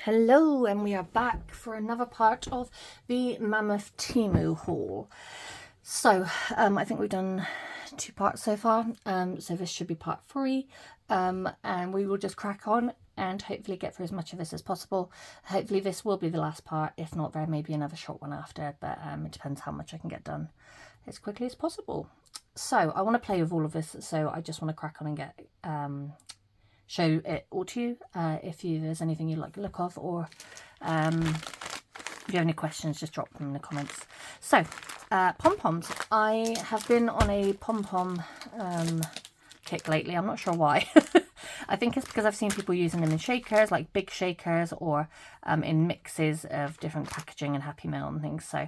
Hello, and we are back for another part of the Mammoth Temu haul. So I think we've done 2 parts so far, so this should be part 3, and we will just crack on and hopefully get through as much of this as possible. Hopefully this will be the last part. If not, there may be another short one after, but it depends how much I can get done as quickly as possible. So I want to play with all of this, so I just want to crack on and get show it all to you. If there's anything you like the look of, or if you have any questions, just drop them in the comments. So pom-poms. I have been on a pom-pom kick lately. I'm not sure why. I think it's because I've seen people using them in shakers, like big shakers, or in mixes of different packaging and Happy Mail and things. So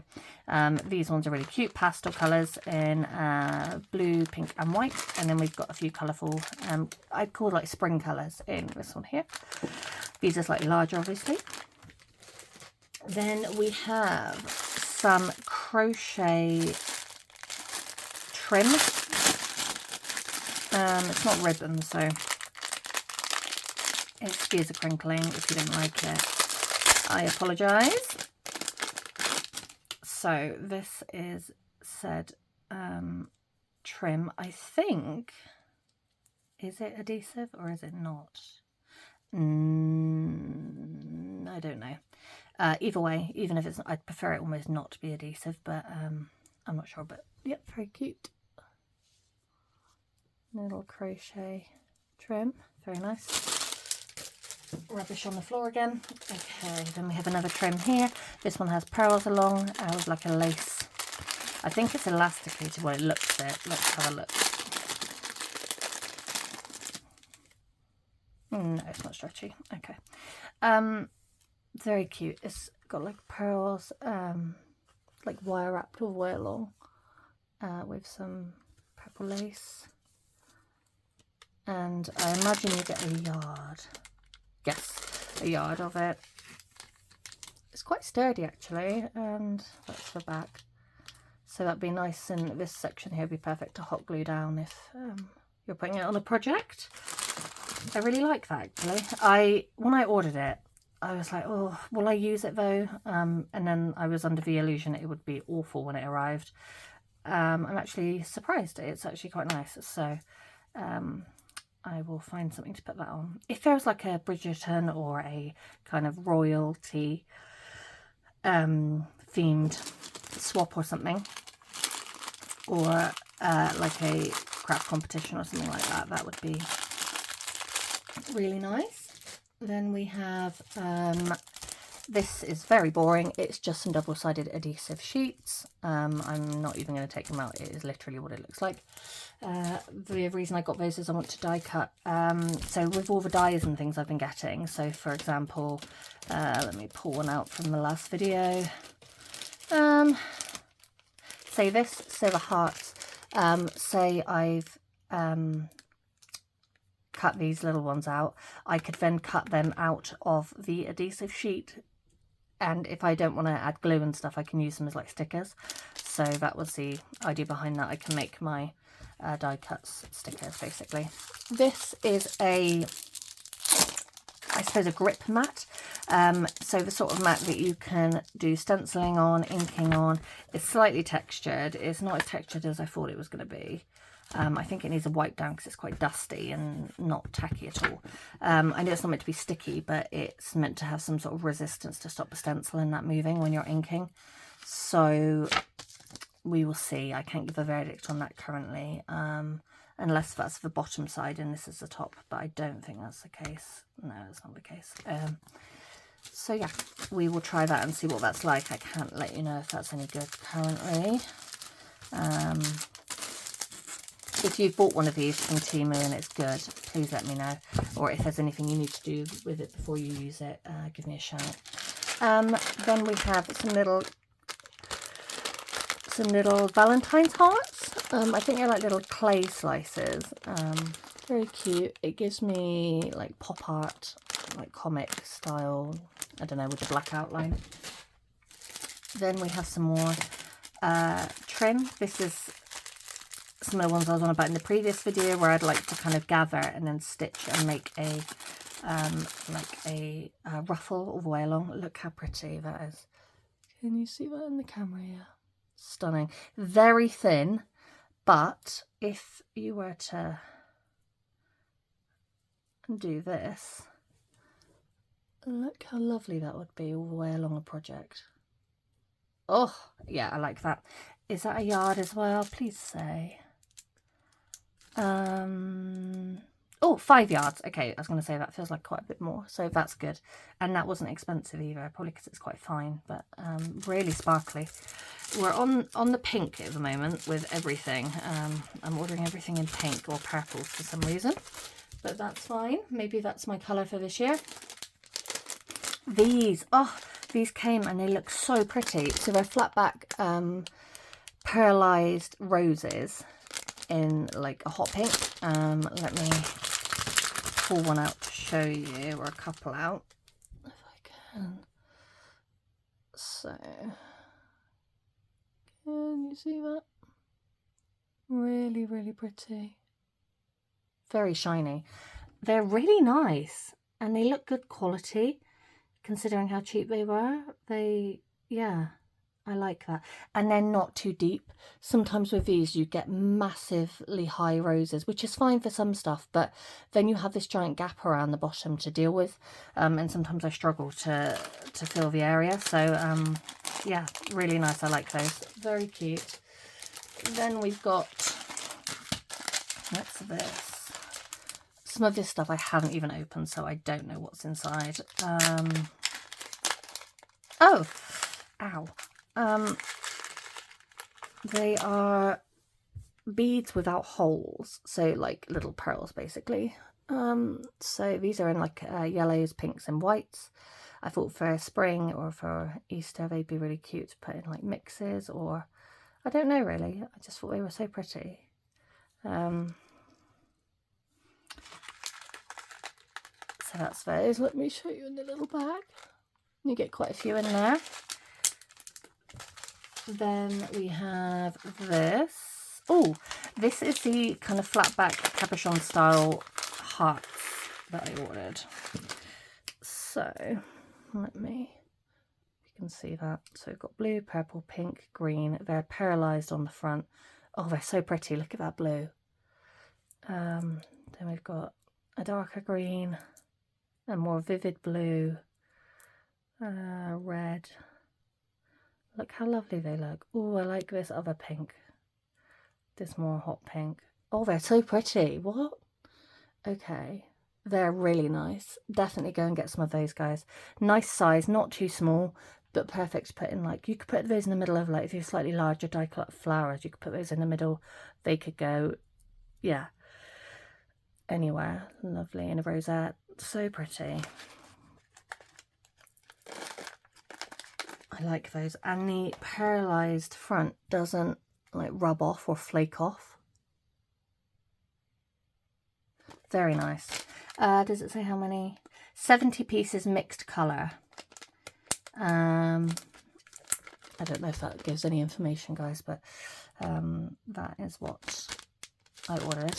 these ones are really cute, pastel colours in blue, pink and white. And then we've got a few colourful, I'd call like spring colours in this one here. These are slightly larger, obviously. Then we have some crochet trim. It's not ribbon, so excuse the crinkling if you don't like it. I apologise. So this is said trim. I think, is it adhesive or is it not? I don't know. Either way, even if it's not, I'd prefer it almost not to be adhesive, but I'm not sure. But yep, very cute. Little crochet trim, very nice. Rubbish on the floor again. Okay, then we have another trim here. This one has pearls along with like a lace. I think it's elasticated. Well, it looks it. Let's have a look. No, it's not stretchy. Okay. Very cute. It's got like pearls, like wire wrapped all the way along, with some purple lace. And I imagine you get a yard. Yes, a yard of it. It's quite sturdy actually, and that's the back. So that'd be nice, and this section here would be perfect to hot glue down if you're putting it on a project. I really like that actually. When I ordered it, I was like, oh, will I use it though? And then I was under the illusion it would be awful when it arrived. I'm actually surprised. It's actually quite nice. So I will find something to put that on. If there's like a Bridgerton or a kind of royalty themed swap or something, or like a craft competition or something like that, that would be really nice. Then we have this is very boring. It's just some double-sided adhesive sheets. I'm not even going to take them out. It is literally what it looks like. The reason I got those is I want to die cut. So with all the dies and things I've been getting, so for example, let me pull one out from the last video. Say this, say the hearts. Say I've cut these little ones out. I could then cut them out of the adhesive sheet, and if I don't want to add glue and stuff, I can use them as like stickers. So that was the idea behind that. I can make my die cuts stickers basically. This is I suppose a grip mat. So the sort of mat that you can do stenciling on, inking on. It's slightly textured. It's not as textured as I thought it was going to be. I think it needs a wipe down because it's quite dusty and not tacky at all. I know it's not meant to be sticky, but it's meant to have some sort of resistance to stop the stencil and that moving when you're inking. So we will see. I can't give a verdict on that currently, unless that's the bottom side and this is the top, but I don't think that's the case. No, it's not the case. So yeah, we will try that and see what that's like. I can't let you know if that's any good currently. If you've bought one of these from Temu and it's good, please let me know. Or if there's anything you need to do with it before you use it, give me a shout. Then we have some little Valentine's hearts. I think they're like little clay slices. Very cute. It gives me like pop art, like comic style, I don't know, with a black outline. Then we have some more trim. This is some of the ones I was on about in the previous video, where I'd like to kind of gather and then stitch and make a like a ruffle all the way along. Look how pretty that is. Can you see that in the camera here? Stunning. Very thin, but if you were to do this, look how lovely that would be all the way along a project. Oh, yeah, I like that. Is that a yard as well? Please say. Oh, 5 yards. Okay, I was going to say that feels like quite a bit more, so that's good. And that wasn't expensive either, probably because it's quite fine, but really sparkly. We're on the pink at the moment with everything. I'm ordering everything in pink or purple for some reason, but that's fine. Maybe that's my colour for this year. These, oh, these came and they look so pretty. So they're flat back pearlized roses in like a hot pink. Let me pull one out to show you, or a couple out if I can. So can you see that? Really, really pretty. Very shiny. They're really nice and they look good quality considering how cheap they were. Yeah, I like that. And they're not too deep. Sometimes with these you get massively high roses, which is fine for some stuff, but then you have this giant gap around the bottom to deal with, and sometimes I struggle to fill the area. So yeah, really nice. I like those. Very cute. Then we've got, what's this? Some of this stuff I haven't even opened, so I don't know what's inside. Oh, ow. They are beads without holes, so like little pearls basically. So these are in like yellows, pinks and whites. I thought for spring or for Easter they'd be really cute to put in like mixes, or I don't know really. I just thought they were so pretty. So that's those. Let me show you in the little bag. You get quite a few in there. Then we have this. Oh, this is the kind of flat back cabochon style hearts that I ordered. So let me, you can see that. So we've got blue, purple, pink, green. They're pearlized on the front. Oh, they're so pretty. Look at that blue. Then we've got a darker green, a more vivid blue, red. Look how lovely they look. Oh, I like this other pink. This more hot pink. Oh, they're so pretty. What? Okay. They're really nice. Definitely go and get some of those, guys. Nice size, not too small, but perfect to put in, like, you could put those in the middle of, like, if you're slightly larger die cut flowers, you could put those in the middle. They could go, yeah, anywhere. Lovely. In a rosette. So pretty. I like those, and the pearlized front doesn't like rub off or flake off. Very nice. Does it say how many? 70 pieces mixed colour. I don't know if that gives any information, guys, but that is what I ordered.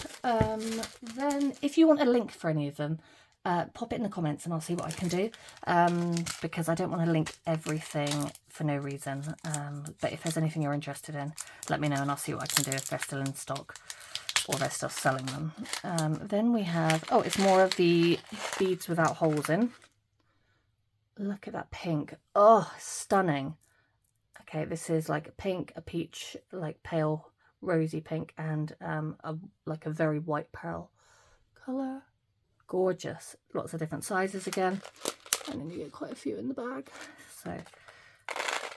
Then if you want a link for any of them, pop it in the comments and I'll see what I can do, because I don't want to link everything for no reason, but if there's anything you're interested in, let me know and I'll see what I can do if they're still in stock or they're still selling them. Then we have, oh, it's more of the beads without holes in. Look at that pink. Oh, stunning. Okay, this is like a pink, a peach, like pale rosy pink, and like a very white pearl colour. Gorgeous. Lots of different sizes again, and then you get quite a few in the bag. So,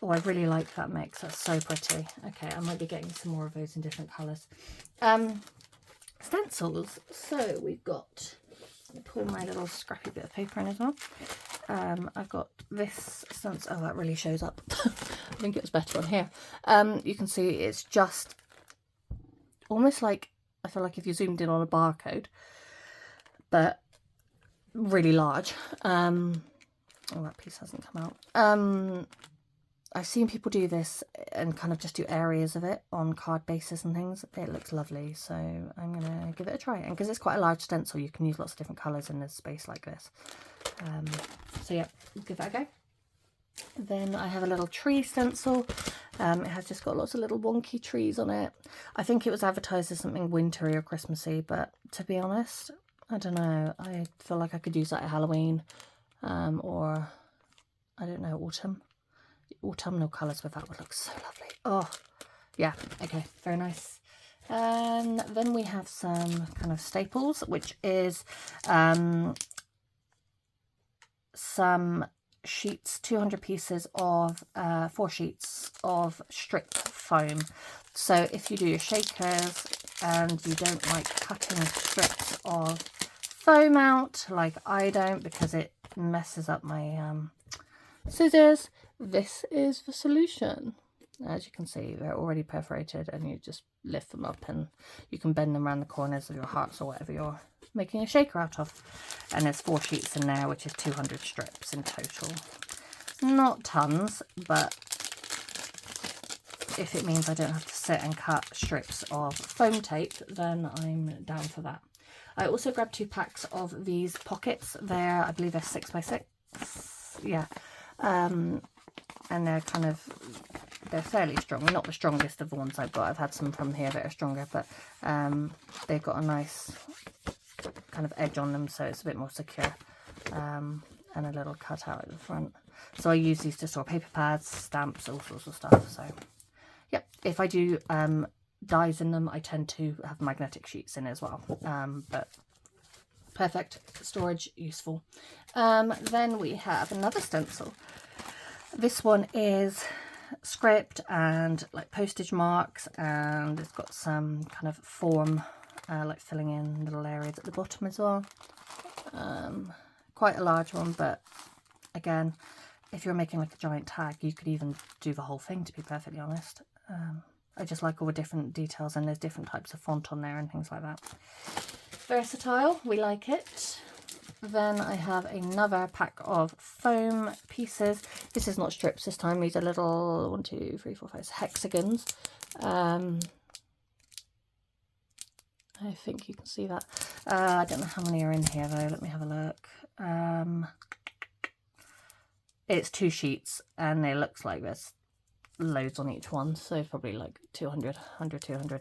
oh, I really like that mix. That's so pretty. Okay, I might be getting some more of those in different colours. Stencils. So we've got, let me pull my little scrappy bit of paper in as well. I've got this stencil. Oh, that really shows up. I think it's better on here. You can see it's just almost like, I feel like if you zoomed in on a barcode, but really large. Oh, that piece hasn't come out. I've seen people do this and kind of just do areas of it on card bases and things. It looks lovely, so I'm going to give it a try. And because it's quite a large stencil, you can use lots of different colours in a space like this. So yeah, give it a go. Then I have a little tree stencil. It has just got lots of little wonky trees on it. I think it was advertised as something wintry or Christmassy, but to be honest, I don't know. I feel like I could use that at Halloween, or I don't know, autumn. Autumnal colours with that would look so lovely. Oh, yeah, okay, very nice. And then we have some kind of staples, which is some sheets, 200 pieces of 4 sheets of strip foam. So if you do your shakers and you don't like cutting strips of foam out, like I don't, because it messes up my scissors, this is the solution. As you can see, they're already perforated, and you just lift them up and you can bend them around the corners of your hearts or whatever you're making a shaker out of. And there's 4 sheets in there, which is 200 strips in total. Not tons, but if it means I don't have to sit and cut strips of foam tape, then I'm down for that. I also grabbed 2 packs of these pockets. They're, I believe they're 6x6. Yeah. And they're kind of, they're fairly strong. Not the strongest of the ones I've got. I've had some from here that are stronger, but they've got a nice kind of edge on them, so it's a bit more secure, and a little cutout at the front. So I use these to store paper pads, stamps, all sorts of stuff. So yep, if I do dies in them, I tend to have magnetic sheets in as well, but perfect storage, useful. Then we have another stencil. This one is script and like postage marks, and it's got some kind of form, like filling in little areas at the bottom as well. Quite a large one, but again, if you're making like a giant tag, you could even do the whole thing, to be perfectly honest. I just like all the different details, and there's different types of font on there and things like that. Versatile, we like it. Then I have another pack of foam pieces. This is not strips this time. These are little 1, 2, 3, 4, 5 hexagons. I think you can see that. I don't know how many are in here though. Let me have a look. It's 2 sheets, and it looks like there's loads on each one. So probably like 200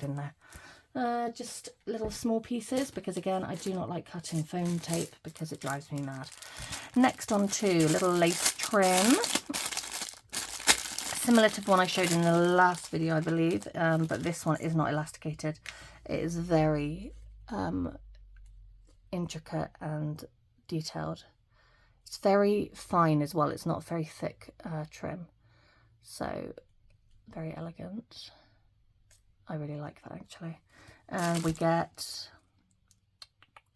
in there. Just little small pieces, because again, I do not like cutting foam tape because it drives me mad. Next on to little lace trim, similar to the one I showed in the last video, I believe, but this one is not elasticated. It is very intricate and detailed. It's very fine as well. It's not very thick trim, so very elegant. I really like that actually. And we get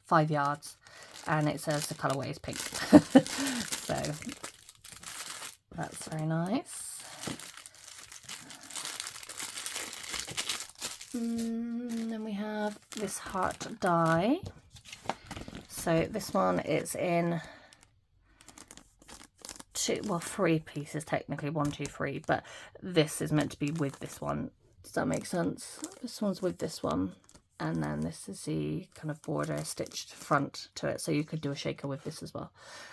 5 yards, and it says the colourway is pink. So that's very nice. Then we have this heart die. So this one is in 3 pieces technically, 1, 2, 3, but this is meant to be with this one. Does that make sense? This one's with this one, and then this is the kind of border stitched front to it, so you could do a shaker with this as well.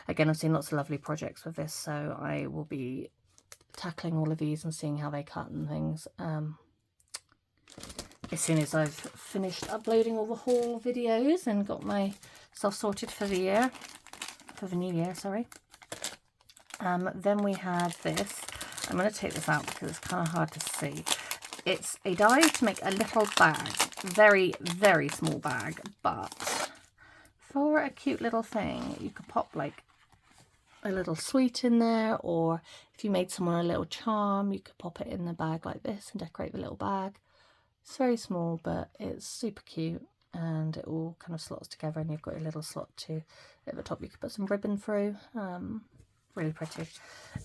Again, I've seen lots of lovely projects with this, so I will be tackling all of these and seeing how they cut and things as soon as I've finished uploading all the haul videos and got myself sorted for the year, for the new year, sorry. Then we have this. I'm going to take this out because it's kind of hard to see. It's a die to make a little bag, very, very small bag, but for a cute little thing, you could pop like a little sweet in there, or if you made someone a little charm, you could pop it in the bag like this and decorate the little bag. It's very small, but it's super cute, and it all kind of slots together, and you've got your little slot too at the top. You could put some ribbon through. Really pretty.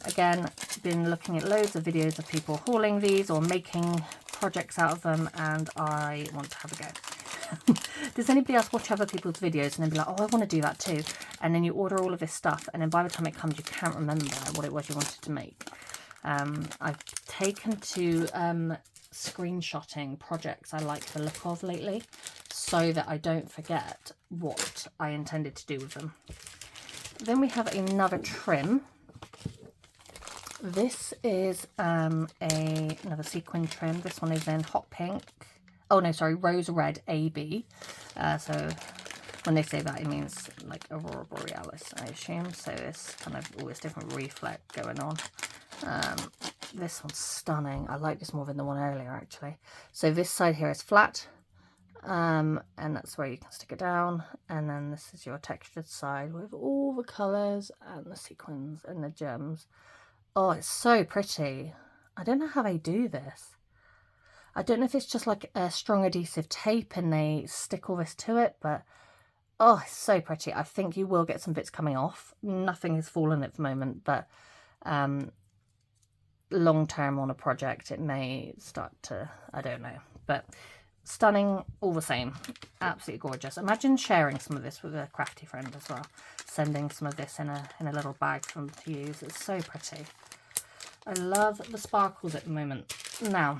Again, been looking at loads of videos of people hauling these or making projects out of them, and I want to have a go. Does anybody else watch other people's videos and then be like, oh, I want to do that too? And then you order all of this stuff, and then by the time it comes, you can't remember what it was you wanted to make. I've taken to screenshotting projects I like the look of lately, so that I don't forget what I intended to do with them. Then we have another trim. This is another sequin trim. This one is in hot pink. Oh no, sorry, rose red AB. So when they say that, it means like Aurora Borealis, I assume. So it's kind of all this different reflect going on. This one's stunning. I like this more than the one earlier, actually. So this side here is flat, and that's where you can stick it down. And then this is your textured side with all the colours and the sequins and the gems. Oh, it's so pretty. I don't know how they do this. I don't know if it's just like a strong adhesive tape and they stick all this to it, but oh, it's so pretty. I think you will get some bits coming off. Nothing has fallen at the moment, but long term on a project it may start to, I don't know, but stunning all the same. Absolutely gorgeous. Imagine sharing some of this with a crafty friend as well, sending some of this in a little bag for them to use. It's so pretty. I love the sparkles at the moment. Now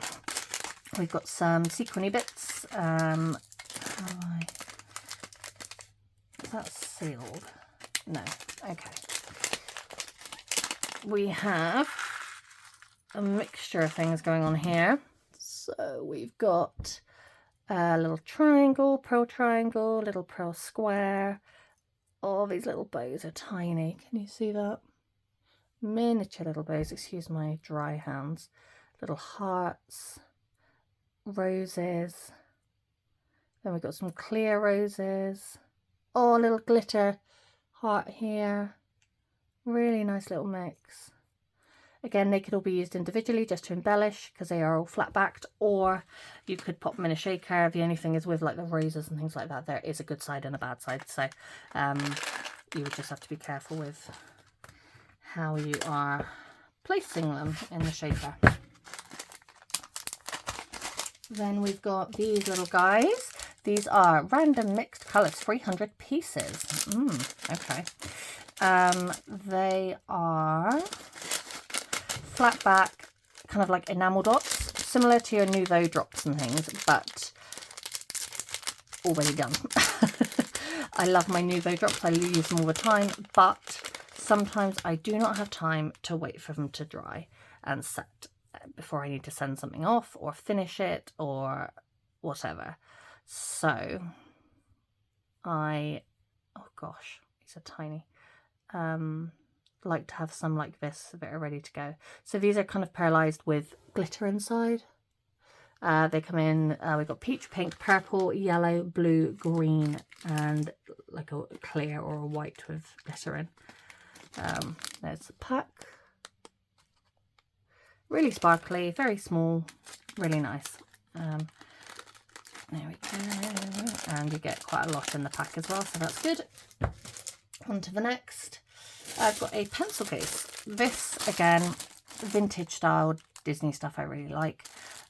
we've got some sequiny bits. Is that sealed? No. Okay. We have a mixture of things going on here. So we've got a little triangle, little pearl square. Oh, these little bows are tiny. Can you see that? Miniature little bows. Excuse my dry hands. Little hearts, roses. Then we've got some clear roses. Oh, a little glitter heart here. Really nice little mix. Again, they could all be used individually just to embellish because they are all flat backed, or you could pop them in a shaker. The only thing is with like the roses and things like that, there is a good side and a bad side. So you would just have to be careful with how you are placing them in the shaker. Then we've got these little guys. These are random mixed colours, 300 pieces. Okay. They are flat back, kind of like enamel dots, similar to your Nouveau drops and things, but already done. I love my Nouveau drops. I use them all the time, but sometimes I do not have time to wait for them to dry and set before I need to send something off or finish it or whatever. So oh gosh, these are tiny. Like to have some like this that are ready to go. So these are kind of pearlized with glitter inside. They come in, we've got peach, pink, purple, yellow, blue, green, and like a clear or a white with glitter in. There's the pack. Really sparkly, very small, really nice. There we go. And you get quite a lot in the pack as well, so that's good. On to the next. I've got a pencil case. This, again, vintage style Disney stuff I really like.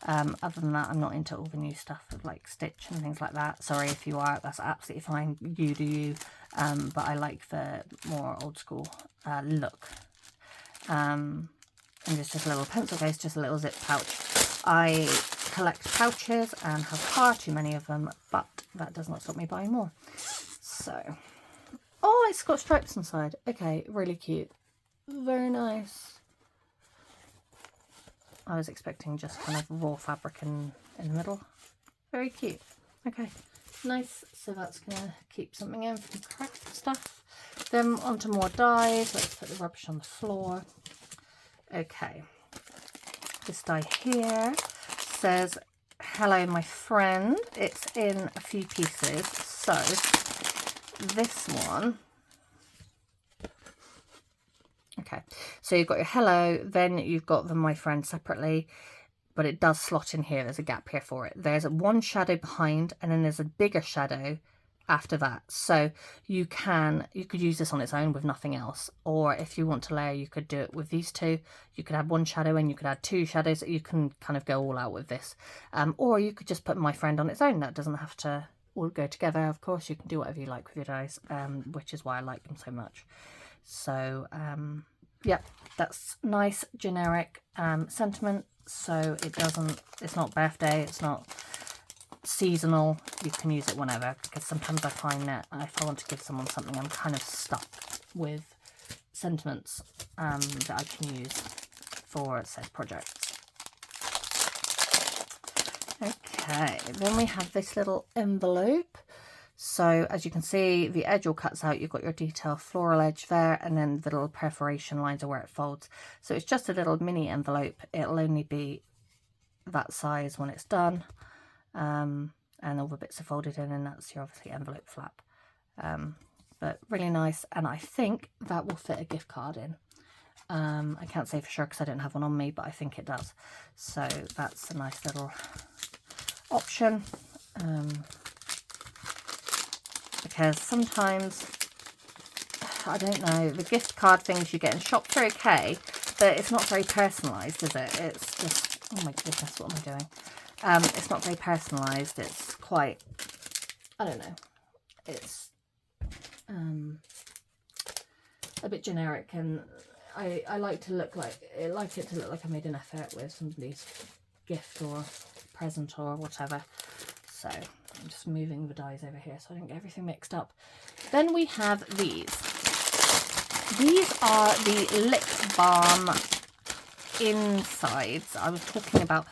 Other than that, I'm not into all the new stuff of like Stitch and things like that. Sorry if you are, that's absolutely fine. You do you. But I like the more old school look. And it's just a little pencil case, just a little zip pouch. I collect pouches and have far too many of them, but that does not stop me buying more. So, oh, it's got stripes inside. Okay, really cute. Very nice. I was expecting just kind of raw fabric in the middle. Very cute. Okay, nice. So that's going to keep something in from craft stuff. Then onto more dies. Let's put the rubbish on the floor. Okay, this die here says, hello my friend. It's in a few pieces. So this one, okay, so you've got your hello, then you've got the my friend separately, but it does slot in here. There's a gap here for it. There's one shadow behind, and then there's a bigger shadow after that. So you could use this on its own with nothing else, or if you want to layer, you could do it with these two. You could add one shadow and you could add two shadows. You can kind of go all out with this, or you could just put my friend on its own. That doesn't have to all go together. Of course, you can do whatever you like with your dies, which is why I like them so much. So Yep, that's nice generic sentiment, so it's not birthday, it's not seasonal, you can use it whenever, because sometimes I find that if I want to give someone something, I'm kind of stuck with sentiments that I can use for said projects. Okay, then we have this little envelope. So as you can see, the edge all cuts out, you've got your detail floral edge there, and then the little perforation lines are where it folds. So it's just a little mini envelope. It'll only be that size when it's done. And all the bits are folded in, and that's your obviously envelope flap. But really nice, and I think that will fit a gift card in. I can't say for sure because I don't have one on me, but I think it does. So that's a nice little option. Because sometimes, I don't know, the gift card things you get in shops are okay, but it's not very personalised, is it? It's just, oh my goodness, what am I doing? It's not very personalised, it's quite, I don't know, it's a bit generic, and I like to look like, I like it to look like I made an effort with somebody's gift or present or whatever. So I'm just moving the dies over here so I don't get everything mixed up. Then we have these. These are the lip balm insides I was talking about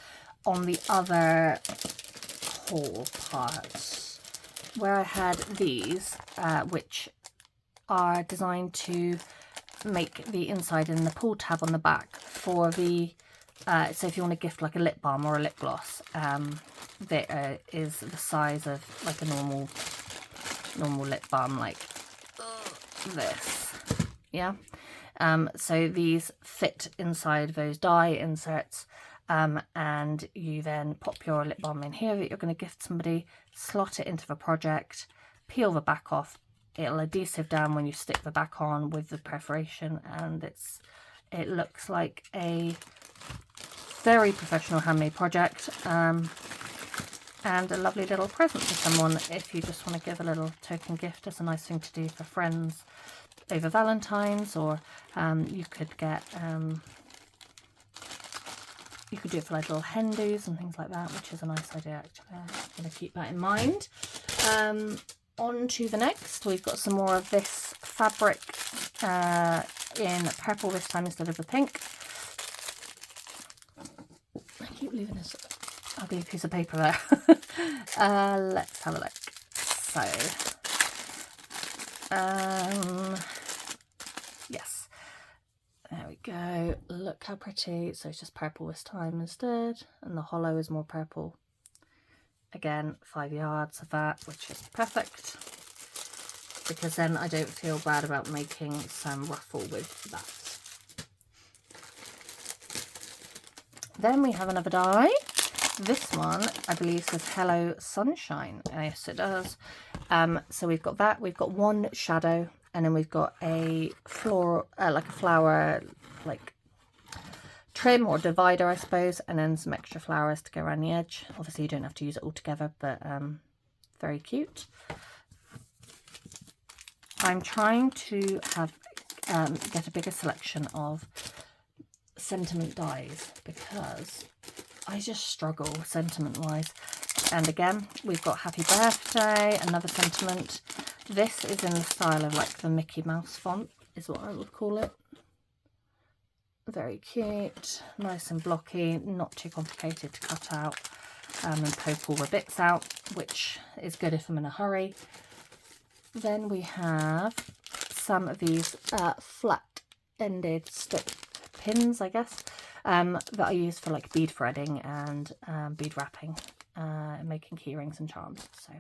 on the other haul part, where I had these, which are designed to make the inside and the pull tab on the back for the, so if you want to gift like a lip balm or a lip gloss, that is the size of like a normal lip balm, like this, yeah. So these fit inside those die inserts, and you then pop your lip balm in here that you're going to gift somebody, slot it into the project, peel the back off, it'll adhesive down when you stick the back on with the perforation, and it looks like a very professional handmade project, and a lovely little present for someone if you just want to give a little token gift. It's a nice thing to do for friends over Valentine's, or you could get you could do it for like little hen do's and things like that, which is a nice idea actually. I'm going to keep that in mind. On to the next, we've got some more of this fabric in purple this time instead of the pink. I keep leaving this ugly piece of paper there. Let's have a look. So, yes, there we go. Look how pretty. So it's just purple this time instead, and the hollow is more purple. Again, 5 yards of that, which is perfect, because then I don't feel bad about making some ruffle with that. Then we have another die. This one, I believe, says Hello Sunshine. Yes, it does. So we've got that. We've got one shadow, and then we've got a floral, like a flower, like trim or divider, I suppose, and then some extra flowers to go around the edge. Obviously, you don't have to use it all together, but very cute. I'm trying to have get a bigger selection of sentiment dies, because I just struggle sentiment wise. And again, we've got Happy Birthday, another sentiment. This is in the style of like the Mickey Mouse font, is what I would call it. Very cute, nice and blocky, not too complicated to cut out, and poke all the bits out, which is good if I'm in a hurry. Then we have some of these flat-ended stick pins, I guess, that I use for like bead threading and bead wrapping, and making key rings and charms. So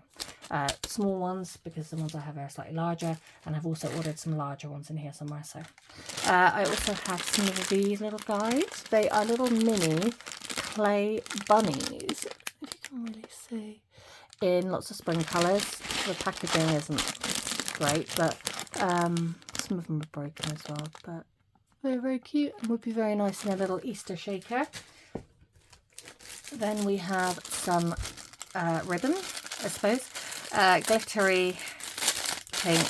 small ones, because the ones I have are slightly larger, and I've also ordered some larger ones in here somewhere. So I also have some of these little guys. They are little mini clay bunnies, if you can really see, in lots of spring colours. The packaging isn't great, but some of them are broken as well, but they're very cute and would be very nice in a little Easter shaker. Then we have some ribbon, I suppose, glittery pink.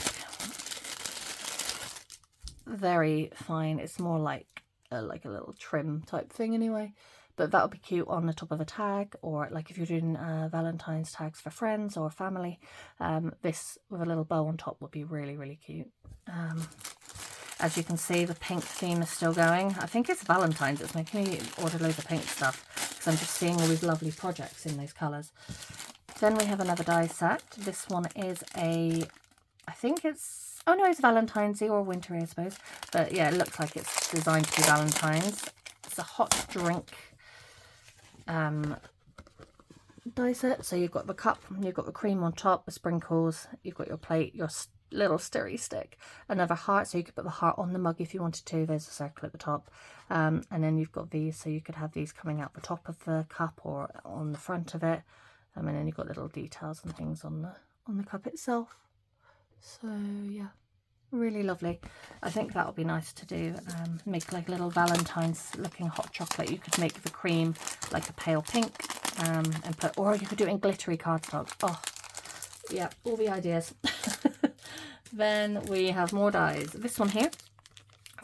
very fine. It's more like a little trim type thing anyway. But that would be cute on the top of a tag, or like if you're doing Valentine's tags for friends or family, this with a little bow on top would be really, really cute. As you can see, the pink theme is still going. I think it's Valentine's. It's making me order loads of pink stuff because I'm just seeing all these lovely projects in those colours. Then we have another die set. This one is I think it's, oh no, it's Valentine's or wintry, I suppose. But yeah, it looks like it's designed to be Valentine's. It's a hot drink die set. So you've got the cup, you've got the cream on top, the sprinkles, you've got your plate, your little stirry stick, another heart, so you could put the heart on the mug if you wanted to. There's a circle at the top, and then you've got these, so you could have these coming out the top of the cup or on the front of it, and then you've got little details and things on the cup itself. So yeah, really lovely. I think that would be nice to do, make like little Valentine's looking hot chocolate. You could make the cream like a pale pink, and put, or you could do it in glittery cardstock. Oh yeah, all the ideas. Then we have more dies. This one here,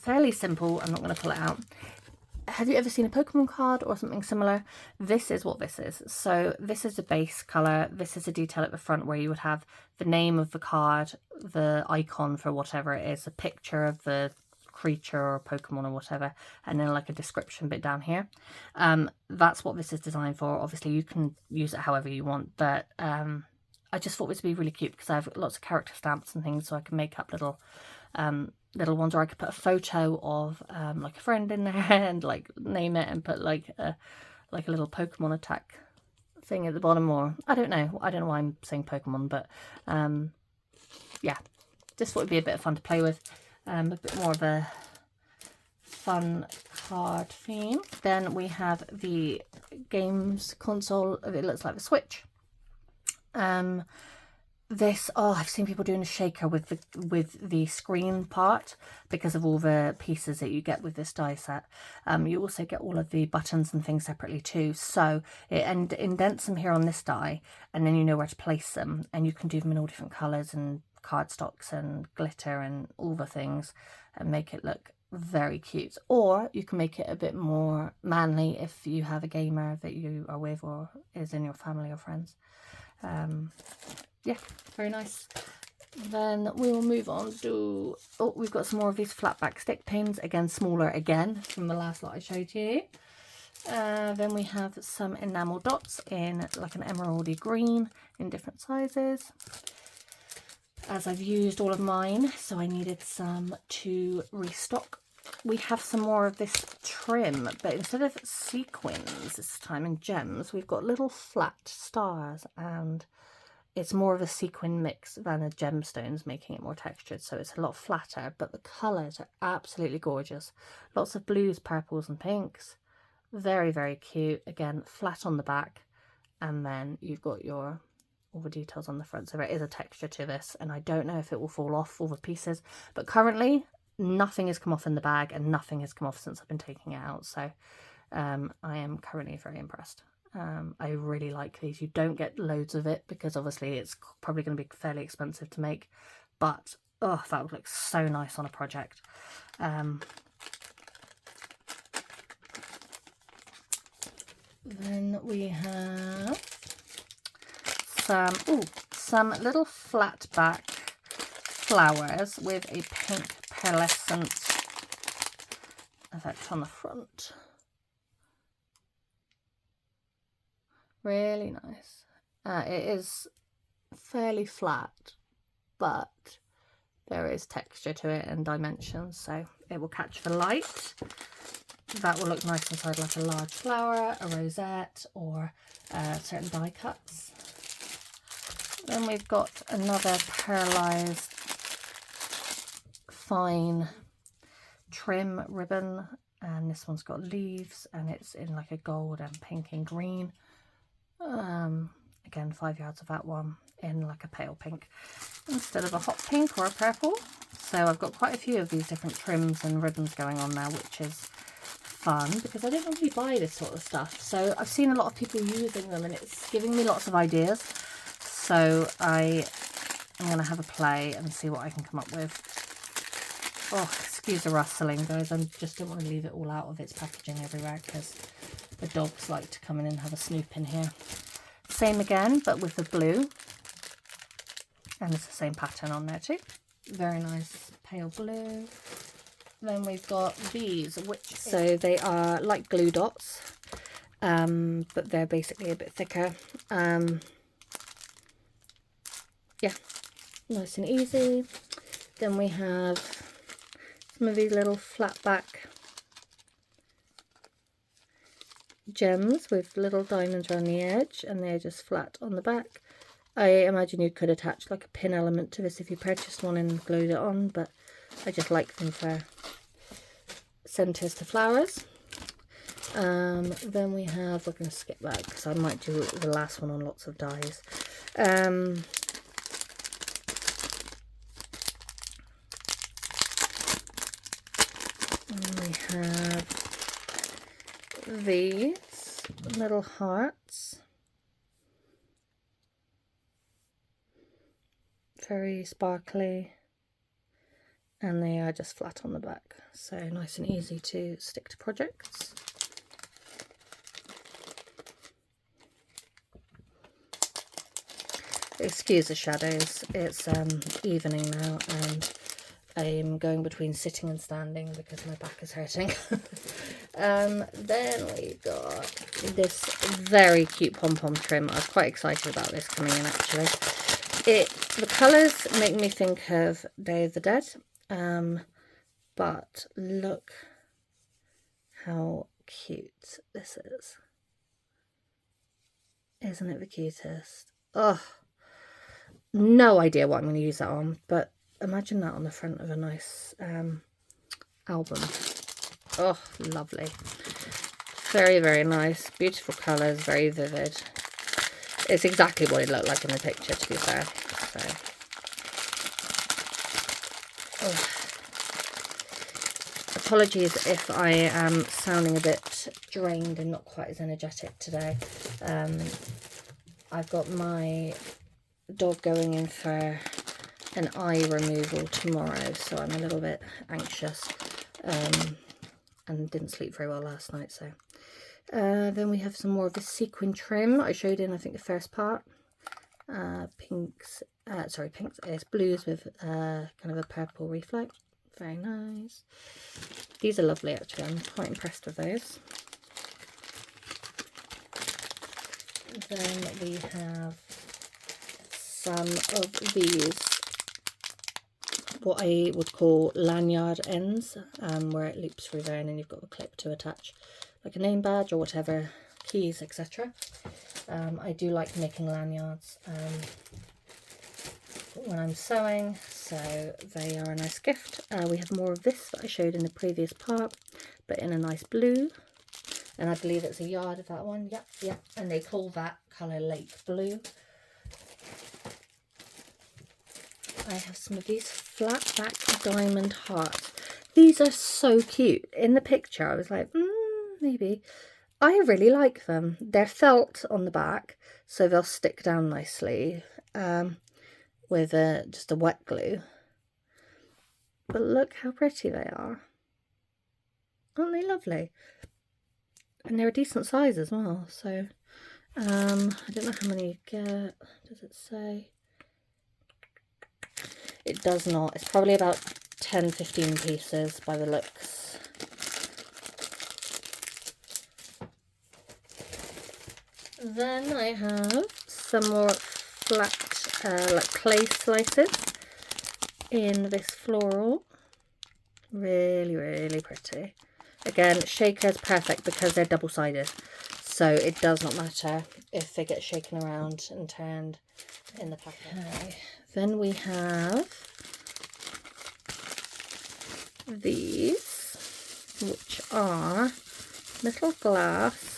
fairly simple. I'm not going to pull it out. Have you ever seen a Pokemon card or something similar? This is what this is. So this is the base colour. This is a detail at the front where you would have the name of the card, the icon for whatever it is, a picture of the creature or Pokemon or whatever, and then like a description bit down here. That's what this is designed for. Obviously you can use it however you want, but I just thought this would be really cute because I have lots of character stamps and things, so I can make up little ones, or I could put a photo of like a friend in there and like name it and put like a little Pokemon attack thing at the bottom, or I don't know why I'm saying Pokemon, but yeah, just thought it'd be a bit of fun to play with, a bit more of a fun card theme. Then we have the games console. It looks like the Switch. This, oh, I've seen people doing a shaker with the screen part because of all the pieces that you get with this die set. You also get all of the buttons and things separately too, so it indents them here on this die, and then you know where to place them, and you can do them in all different colours and cardstocks and glitter and all the things, and make it look very cute. Or you can make it a bit more manly if you have a gamer that you are with or is in your family or friends. Yeah, very nice. Then we will move on to, oh, we've got some more of these flat back stick pins, again smaller again from the last lot I showed you. Then we have some enamel dots in like an emeraldy green in different sizes. As I've used all of mine, so I needed some to restock. We have some more of this trim, but instead of sequins this time in gems, we've got little flat stars, and it's more of a sequin mix than a gemstones, making it more textured, so it's a lot flatter, but the colours are absolutely gorgeous. Lots of blues, purples and pinks. Very, very cute. Again, flat on the back, and then you've got all the details on the front, so there is a texture to this, and I don't know if it will fall off all the pieces, but currently nothing has come off in the bag, and nothing has come off since I've been taking it out, so I am currently very impressed. I really like these. You don't get loads of it because obviously it's probably going to be fairly expensive to make, but oh, that would look so nice on a project. Then we have some little flat back flowers with a pink pearlescent effect on the front. Really nice. It is fairly flat, but there is texture to it and dimensions, so it will catch the light. That will look nice inside like a large flower, a rosette, or certain die cuts. Then we've got another pearlized fine trim ribbon, and this one's got leaves, and it's in like a gold and pink and green. Again, 5 yards of that one in like a pale pink instead of a hot pink or a purple. So I've got quite a few of these different trims and ribbons going on now, which is fun because I don't really buy this sort of stuff. So I've seen a lot of people using them, and it's giving me lots of ideas. So I am going to have a play and see what I can come up with. Oh, it's Excuse the rustling, guys. I just don't want to leave it all out of its packaging everywhere because the dogs like to come in and have a snoop in here. Same again, but with the blue. And it's the same pattern on there too. Very nice pale blue. Then we've got these, so they are like glue dots, but they're basically a bit thicker. Yeah, nice and easy. Then we have some of these little flat back gems with little diamonds around the edge, and they're just flat on the back. I imagine you could attach like a pin element to this if you purchased one and glued it on, but I just like them for centres to flowers. Then we have, we're going to skip that because I might do the last one on lots of dies. And we have these little hearts. Very sparkly, and they are just flat on the back, so nice and easy to stick to projects. Excuse the shadows, it's evening now and I'm going between sitting and standing because my back is hurting. Then we got this very cute pom-pom trim. I was quite excited about this coming in actually. The colours make me think of Day of the Dead, but look how cute this is. Isn't it the cutest? Oh, no idea what I'm going to use that on, but imagine that on the front of a nice album. Oh, lovely. Very, very nice. Beautiful colours, very vivid. It's exactly what it looked like in the picture, to be fair. So, apologies if I am sounding a bit drained and not quite as energetic today. I've got my dog going in for an eye removal tomorrow, so I'm a little bit anxious and didn't sleep very well last night. So then we have some more of the sequin trim I showed in, I think, the first part. Pinks, it's blues with kind of a purple reflect. Very nice. These are lovely actually, I'm quite impressed with those. Then we have some of these, what I would call lanyard ends, where it loops through there and then you've got a clip to attach like a name badge or whatever, keys, etc. I do like making lanyards when I'm sewing, so they are a nice gift. We have more of this that I showed in the previous part, but in a nice blue, and I believe it's a yard of that one. Yep, and they call that colour lake blue. I have some of these flat back diamond hearts. These are so cute. In the picture I was like, maybe. I really like them. They're felt on the back, so they'll stick down nicely with just a wet glue. But look how pretty they are. Aren't they lovely? And they're a decent size as well. So I don't know how many you get. Does it say? It does not. It's probably about 10-15 pieces by the looks. Then I have some more flat like clay slices in this floral. Really, really pretty. Again, shaker's perfect because they're double-sided, so it does not matter if they get shaken around and turned in the packet. Okay. Then we have these, which are little glass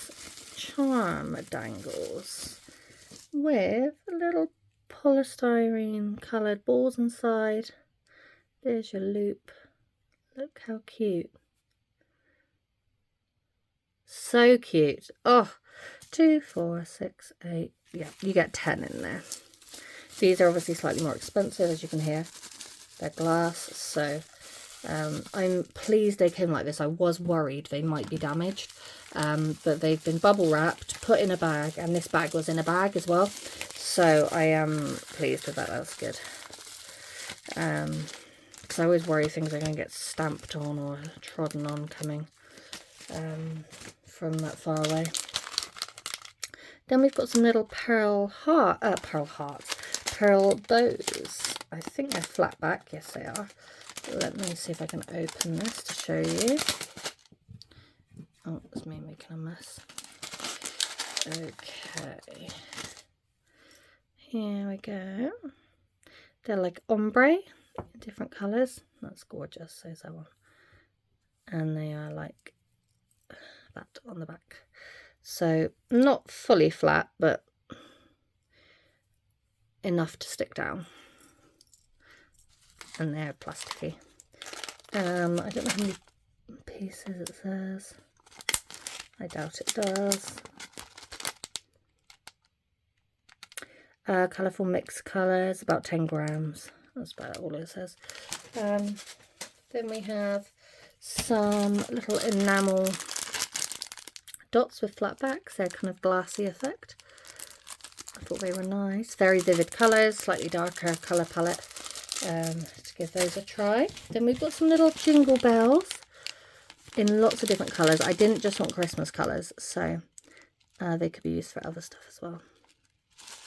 charm dangles with little polystyrene coloured balls inside. There's your loop. Look how cute. So cute. Oh, 2, 4, 6, 8. Yeah, you get 10 in there. These are obviously slightly more expensive, as you can hear. They're glass, so I'm pleased they came like this. I was worried they might be damaged, but they've been bubble wrapped, put in a bag, and this bag was in a bag as well. So I am pleased with that. That's good. Because I always worry things are going to get stamped on or trodden on coming from that far away. Then we've got some little pearl bows. I think they're flat back. Yes, they are. Let me see if I can open this to show you. Oh, it's me making a mess. Okay. Here we go. They're like ombre, different colours. That's gorgeous. So is that one. And they are like that on the back. So not fully flat, but enough to stick down. And they're plasticky. I don't know how many pieces it says. I doubt it does. Colourful mixed colours, about 10 grams. That's about all it says. Then we have some little enamel dots with flat backs. They're kind of glassy effect. I thought they were nice. Very vivid colours, slightly darker colour palette. To give those a try. Then we've got some little jingle bells in lots of different colours. I didn't just want Christmas colours, so they could be used for other stuff as well.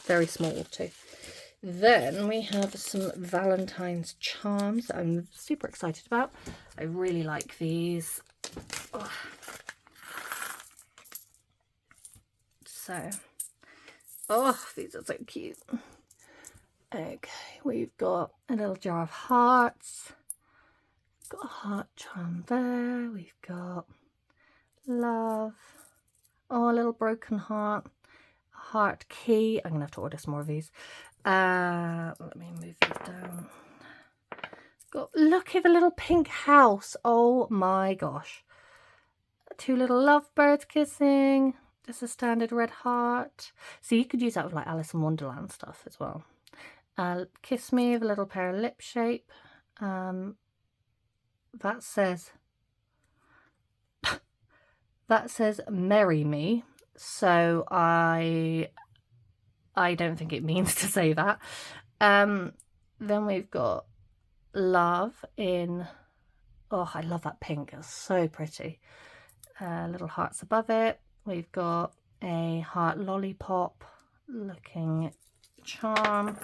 Very small too. Then we have some Valentine's charms that I'm super excited about. I really like these. Oh. So, oh, these are so cute. Okay, we've got a little jar of hearts. We've got a heart charm there. We've got love. Oh, a little broken heart. A heart key. I'm going to have to order some more of these. Let me move these down. Look at the little pink house. Oh my gosh. 2 little lovebirds kissing. Just a standard red heart. So you could use that with like Alice in Wonderland stuff as well. Kiss me with a little pair of lip shape. That says marry me, so I don't think it means to say that. Then we've got love in, oh, I love that pink, it's so pretty. Little hearts above it. We've got a heart lollipop looking charm.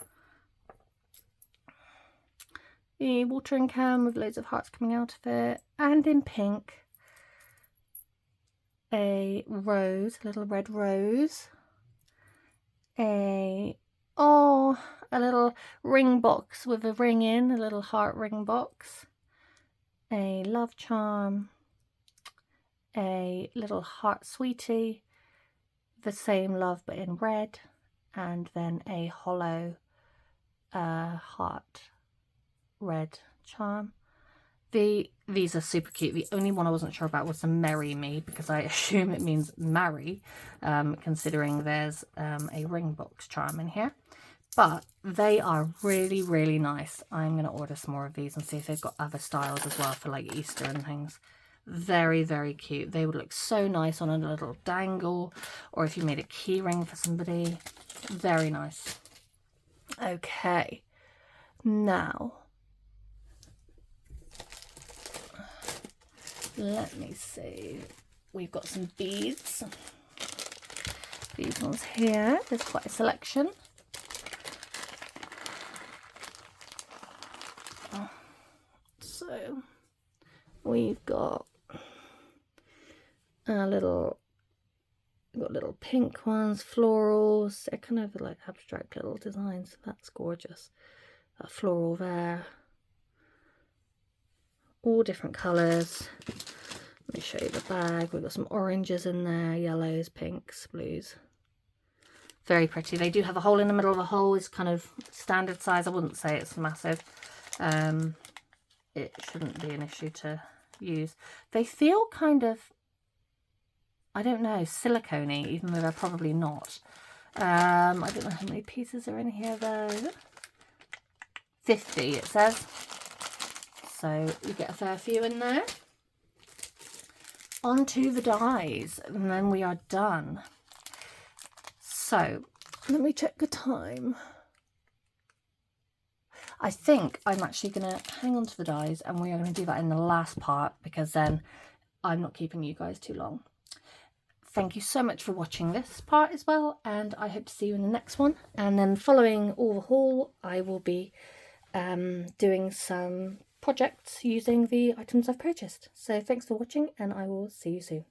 The watering can with loads of hearts coming out of it, and in pink a rose, a little red rose, a little ring box with a ring in, a little heart ring box, a love charm, a little heart sweetie, the same love but in red, and then a hollow heart red charm. These are super cute. The only one I wasn't sure about was the marry me, because I assume it means marry, considering there's a ring box charm in here. But they are really, really nice. I'm going to order some more of these and see if they've got other styles as well for like Easter and things. Very, very cute. They would look so nice on a little dangle, or if you made a key ring for somebody. Very nice. Okay, now let me see. We've got some beads. These ones here. There's quite a selection. So we've got little pink ones, florals. They're kind of like abstract little designs. That's gorgeous. A floral there. All different colours. Let me show you the bag. We've got some oranges in there, yellows, pinks, blues. Very pretty. They do have a hole in the middle of the hole. It's kind of standard size. I wouldn't say it's massive. It shouldn't be an issue to use. They feel kind of, I don't know, silicone-y, even though they're probably not. I don't know how many pieces are in here though. 50 it says. so you get a fair few in there. Onto the dies, and then we are done. So let me check the time. I think I'm actually going to hang on to the dies, and we are going to do that in the last part, because then I'm not keeping you guys too long. Thank you so much for watching this part as well, and I hope to see you in the next one. And then following all the haul, I will be doing some projects using the items I've purchased. So thanks for watching, and I will see you soon.